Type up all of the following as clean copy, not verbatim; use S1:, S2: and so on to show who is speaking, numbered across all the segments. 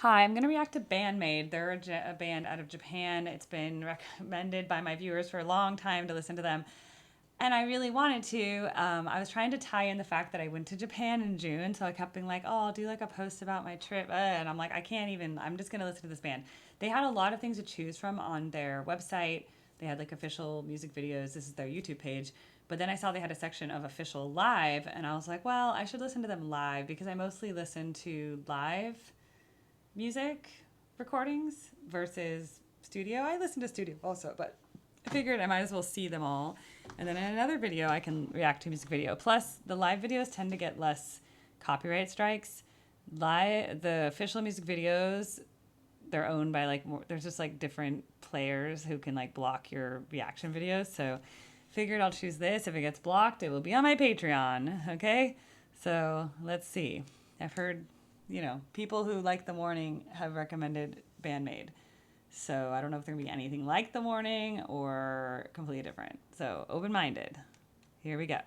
S1: Hi, I'm going to react to Maid. They're a band out of Japan. It's been recommended by my viewers for a long time to listen to them. And I really wanted to. I was trying to tie in the fact that I went to Japan in June, so I kept being like, oh, I'll do like a post about my trip. And I'm like, I can't even, I'm just going to listen to this band. They had a lot of things to choose from on their website. They had like official music videos. This is their YouTube page. But then I saw they had a section of official live, and I was like, well, I should listen to them live because I mostly listen to live music recordings versus studio. I listen to studio also, but I figured I might as well see them all. And then in another video, I can react to music video. Plus, the live videos tend to get less copyright strikes. The official music videos, they're owned by like more, there's just like different players who can like block your reaction videos. So figured I'll choose this. If it gets blocked, it will be on my Patreon. Okay, so let's see. I've heard people who like The Morning have recommended Maid. So I don't know if they're going to be anything like The Morning or completely different. So open-minded. Here we go.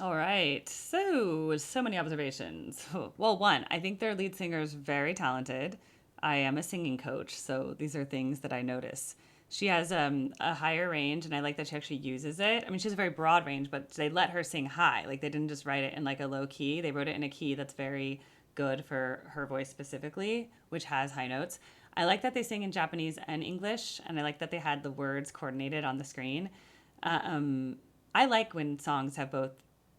S1: All right. So many observations. Well, one, I think their lead singer is very talented. I am a singing coach, so these are things that I notice. She has a higher range, and I like that she actually uses it. I mean, she has a very broad range, but they let her sing high. Like, they didn't just write it in like a low key. They wrote it in a key that's very good for her voice specifically, which has high notes. I like that they sing in Japanese and English, and I like that they had the words coordinated on the screen. Um, I like when songs have both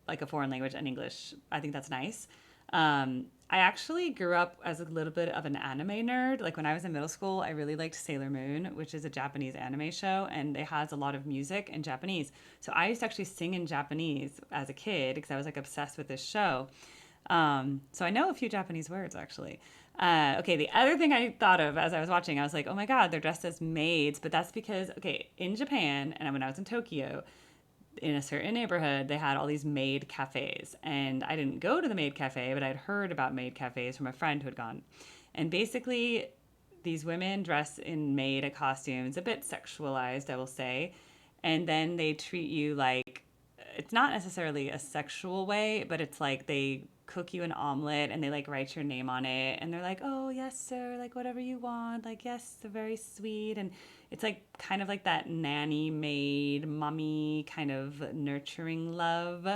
S1: like a foreign language and English. I think that's nice. I actually grew up as a little bit of an anime nerd. Like when I was in middle school, I really liked Sailor Moon, which is a Japanese anime show, and it has a lot of music in Japanese. So I used to actually sing in Japanese as a kid because I was like obsessed with this show. So I know a few Japanese words actually. Okay, the other thing I thought of as I was watching, I was like, oh my God, they're dressed as maids. But that's because, okay, in Japan, and when I was in Tokyo, in a certain neighborhood, they had all these maid cafes. And I didn't go to the maid cafe, but I'd heard about maid cafes from a friend who had gone. And basically, these women dress in maid costumes, a bit sexualized, I will say. And then they treat you like it's not necessarily a sexual way, but it's like they cook you an omelet and they like write your name on it and they're like, oh, yes, sir, like whatever you want. Like, yes, they're very sweet. And it's like kind of like that nanny maid, mommy kind of nurturing love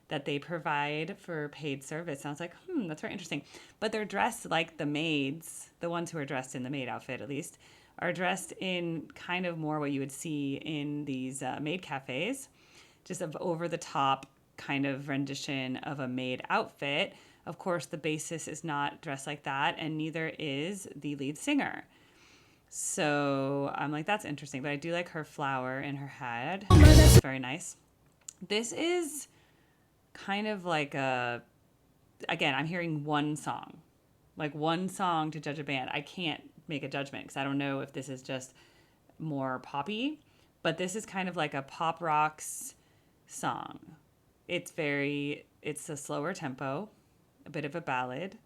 S1: that they provide for paid service. And I was like, that's very interesting. But they're dressed like the maids, the ones who are dressed in the maid outfit at least, are dressed in kind of more what you would see in these maid cafes, just of over the top kind of rendition of a maid outfit. Of course, the bassist is not dressed like that, and neither is the lead singer. So I'm like, that's interesting. But I do like her flower in her head. It's very nice. This is kind of like again, I'm hearing one song, like one song to judge a band. I can't make a judgment because I don't know if this is just more poppy, but this is kind of like a pop rocks song. It's a slower tempo, a bit of a ballad,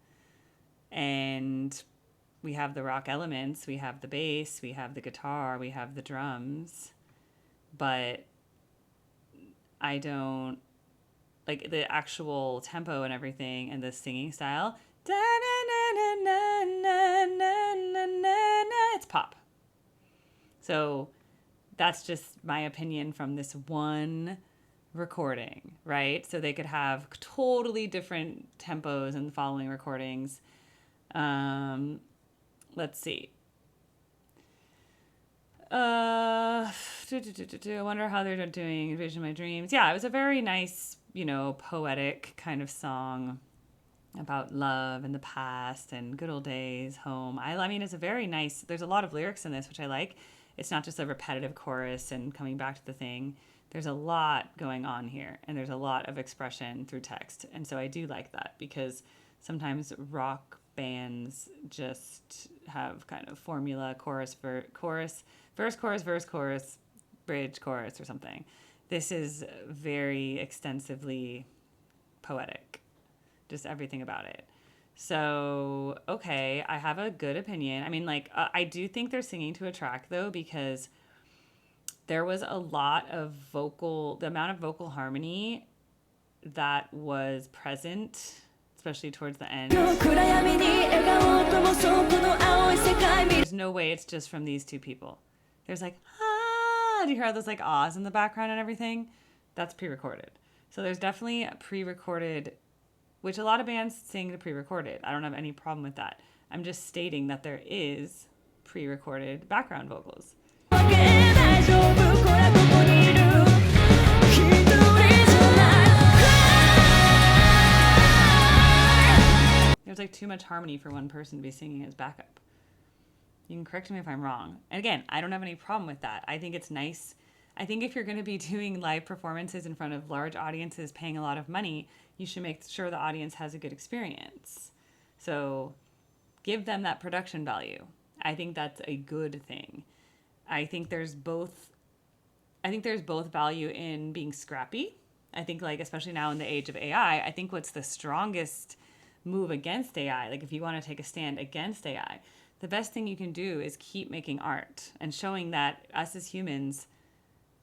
S1: and we have the rock elements, we have the bass, we have the guitar, we have the drums, but I don't like the actual tempo and everything and the singing style. It's pop. So that's just my opinion from this one recording, right? So they could have totally different tempos in the following recordings. Let's see. I wonder how they're doing Envision My Dreams. Yeah, it was a very nice, poetic kind of song about love and the past and good old days, home. I mean, it's a very nice, there's a lot of lyrics in this, which I like. It's not just a repetitive chorus and coming back to the thing. There's a lot going on here, and there's a lot of expression through text. And so I do like that because sometimes rock bands just have kind of formula chorus, chorus, verse, chorus, bridge, chorus, or something. This is very extensively poetic, just everything about it. So, okay, I have a good opinion. I mean, like, I do think they're singing to a track, though, because there was a lot of the amount of vocal harmony that was present, especially towards the end. There's no way it's just from these two people. There's like, do you hear all those like ahs in the background and everything? That's pre-recorded. So there's definitely a pre-recorded, which a lot of bands sing to pre-recorded. I don't have any problem with that. I'm just stating that there is pre-recorded background vocals. There's like too much harmony for one person to be singing as backup. You can correct me if I'm wrong. And again, I don't have any problem with that. I think it's nice. I think if you're going to be doing live performances in front of large audiences paying a lot of money, you should make sure the audience has a good experience. So give them that production value. I think that's a good thing. I think there's both value in being scrappy. I think, like, especially now in the age of AI, I think what's the strongest move against AI, like if you want to take a stand against AI, the best thing you can do is keep making art and showing that us as humans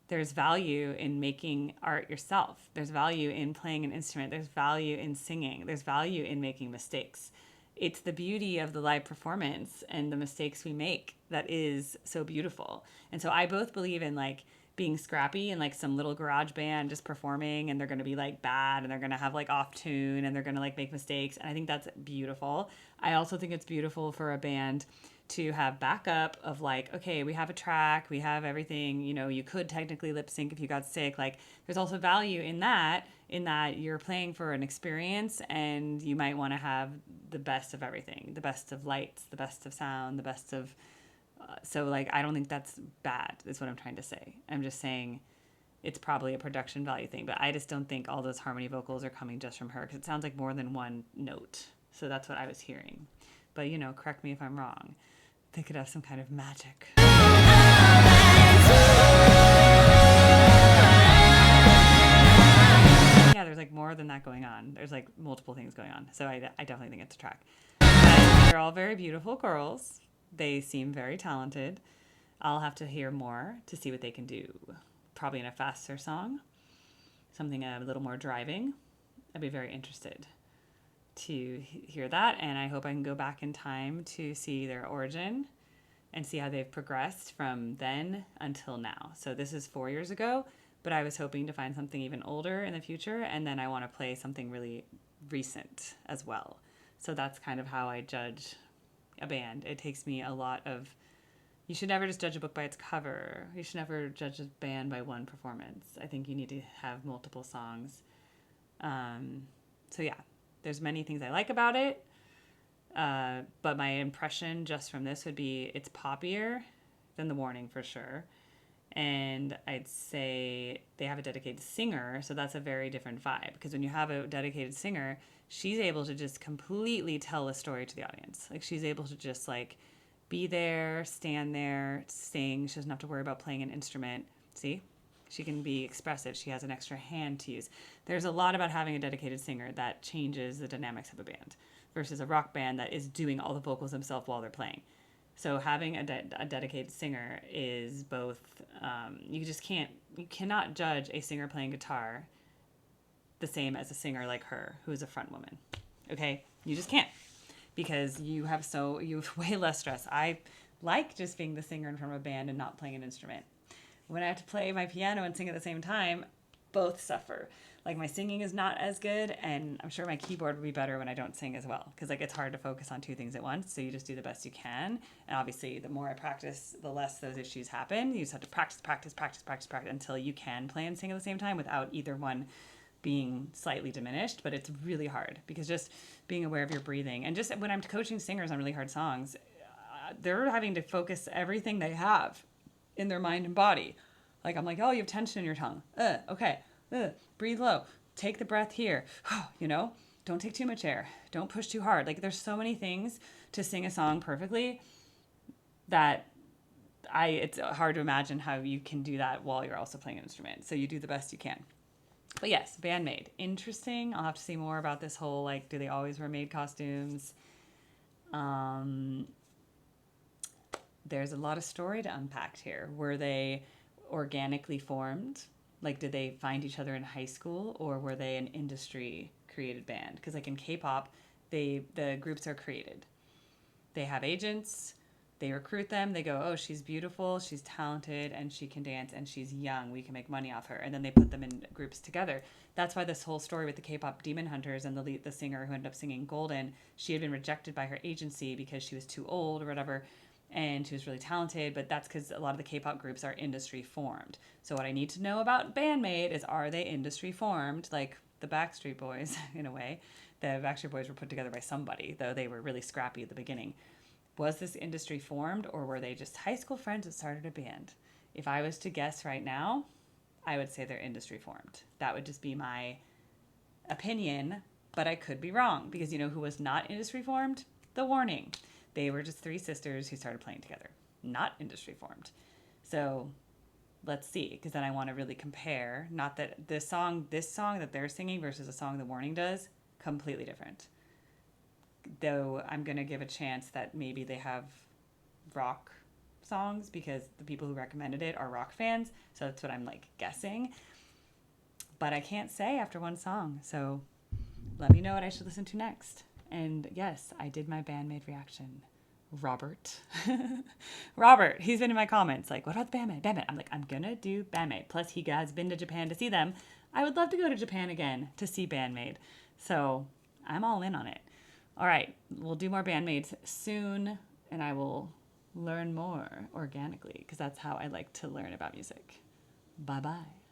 S1: there's value in making art yourself. There's value in playing an instrument. There's value in singing. There's value in making mistakes. It's the beauty of the live performance and the mistakes we make that is so beautiful. And so I both believe in like being scrappy and like some little garage band just performing, and they're going to be like bad and they're going to have like off tune and they're going to like make mistakes. And I think that's beautiful. I also think it's beautiful for a band to have backup of like, okay, we have a track, we have everything, you know, you could technically lip sync if you got sick. Like there's also value in that you're playing for an experience, and you might want to have the best of everything, the best of lights, the best of sound, the best of so like I don't think that's bad is what I'm trying to say. I'm just saying it's probably a production value thing, but I just don't think all those harmony vocals are coming just from her, because it sounds like more than one note. So that's what I was hearing. But you know, correct me if I'm wrong. They could have some kind of magic. Yeah, there's like more than that going on. There's like multiple things going on. So I definitely think it's a track. And they're all very beautiful girls. They seem very talented. I'll have to hear more to see what they can do. Probably in a faster song, something a little more driving. I'd be very interested to hear that, and I hope I can go back in time to see their origin and see how they've progressed from then until now. So this is 4 years ago, but I was hoping to find something even older in the future, and then I want to play something really recent as well. So that's kind of how I judge a band. It takes me a lot of, you should never just judge a book by its cover. You should never judge a band by one performance. I think you need to have multiple songs. So yeah, there's many things I like about it. But my impression just from this would be it's poppier than The Warning for sure. And I'd say they have a dedicated singer, so that's a very different vibe. Because when you have a dedicated singer, she's able to just completely tell a story to the audience. Like she's able to just like be there, stand there, sing. She doesn't have to worry about playing an instrument. See? She can be expressive. She has an extra hand to use. There's a lot about having a dedicated singer that changes the dynamics of a band versus a rock band that is doing all the vocals themselves while they're playing. So having a dedicated singer is both, you cannot judge a singer playing guitar the same as a singer like her, who is a front woman. Okay? You just can't, because you have way less stress. I like just being the singer in front of a band and not playing an instrument. When I have to play my piano and sing at the same time, both suffer. Like my singing is not as good, and I'm sure my keyboard would be better when I don't sing as well, because like it's hard to focus on two things at once. So you just do the best you can, and obviously the more I practice, the less those issues happen. You just have to practice until you can play and sing at the same time without either one being slightly diminished. But it's really hard, because just being aware of your breathing, and just when I'm coaching singers on really hard songs, they're having to focus everything they have in their mind and body. Like I'm like, oh, you have tension in your tongue. Okay. Breathe low. Take the breath here. You know, don't take too much air. Don't push too hard. Like there's so many things to sing a song perfectly that it's hard to imagine how you can do that while you're also playing an instrument. So you do the best you can. But yes, band Maid. Interesting. I'll have to see more about this whole, like, do they always wear maid costumes? There's a lot of story to unpack here. Were they organically formed? Like, did they find each other in high school, or were they an industry created band? Because like in K-pop, the groups are created. They have agents. They recruit them. They go, oh, she's beautiful, she's talented, and she can dance, and she's young. We can make money off her. And then they put them in groups together. That's why this whole story with the K-pop Demon Hunters and the singer who ended up singing Golden, she had been rejected by her agency because she was too old or whatever, and she was really talented. But that's because a lot of the K-pop groups are industry formed. So what I need to know about Band Maid is, are they industry formed? Like the Backstreet Boys, in a way. The Backstreet Boys were put together by somebody, though they were really scrappy at the beginning. Was this industry formed, or were they just high school friends that started a band? If I was to guess right now, I would say they're industry formed. That would just be my opinion, but I could be wrong, because you know who was not industry formed? The Warning. They were just three sisters who started playing together, not industry formed. So let's see, because then I want to really compare. Not that this song that they're singing versus a song The Warning does, completely different. Though I'm going to give a chance that maybe they have rock songs because the people who recommended it are rock fans. So that's what I'm like guessing. But I can't say after one song. So let me know what I should listen to next. And yes, I did my bandmate reaction. Robert. Robert, he's been in my comments like, what about the bandmate? Bandmate. I'm like, I'm gonna do bandmate. Plus, he has been to Japan to see them. I would love to go to Japan again to see bandmate. So I'm all in on it. All right, we'll do more bandmates soon, and I will learn more organically because that's how I like to learn about music. Bye bye.